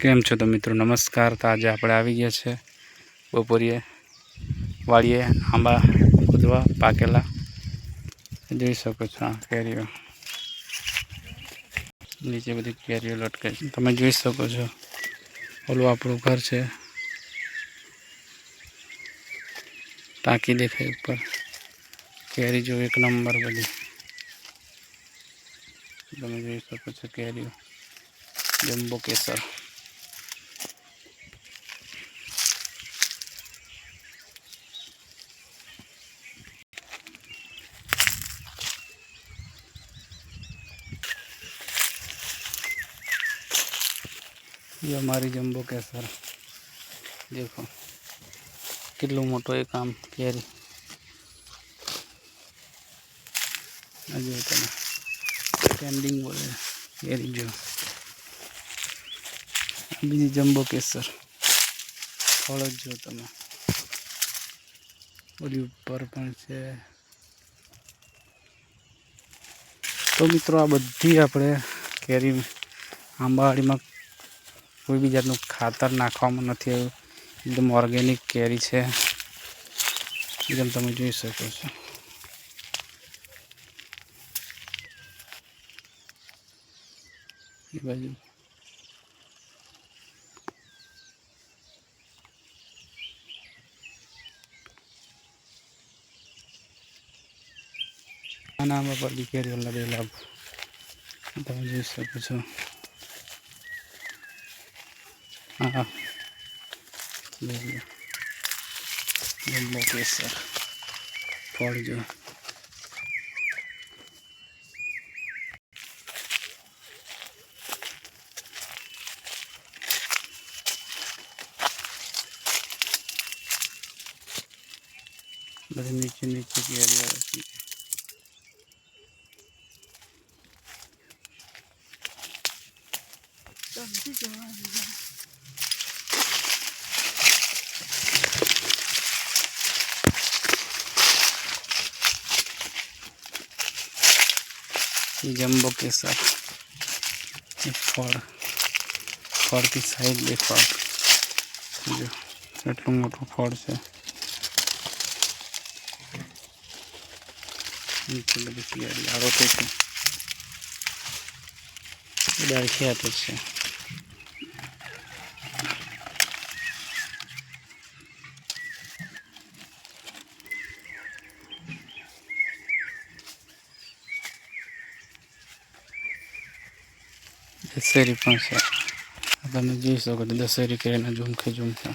કેમ છો તો મિત્રો નમસ્કાર। તો આજે આપણે આવી ગયા છે બપોરીએ વાડીએ આંબા ખોદવા પાકેલા જોઈ શકો છો। આ કેરીઓ નીચે બધી કેરીઓ લટકાઈ છે તમે જોઈ શકો છો। ઓલું આપણું ઘર છે, ટાંકી દેખાય ઉપર। કેરી જો એક નંબર બધી તમે જોઈ શકો છો। કેરીઓ જમ્બો કેસર ये हमारी जम्बो केसर देखो कितना मोटो एक आम केरी अजय तने स्टैंडिंग बोले केरी जो बीजी जम्बो केसर फल जो तमे ओली ऊपर पण छे। तो मित्रों आ बधी आपणे केरी आंबावाड़ी में कोई भी जातनु खातर नाखवामां नथी आव्युं। एकदम ऑर्गेनिक केरी है एकदम तमे जोई शको छो। ए बाजू आना आंबा पर केरी लगेला तमे जोई शको छो। हाँ जम्बो केसर फल जो बड़े नीचे नीचे की एरिया रहती है। जम्बो केसर फल फल की साइड देखो जो एटलू मोटू फल है। नीचे बड़ी तैयारी आरोते है डाळखी आते है। दशेरी पण है તમે જોઈ શકો છો। દશેરી કેરીના ઝુમખે ઝુમખે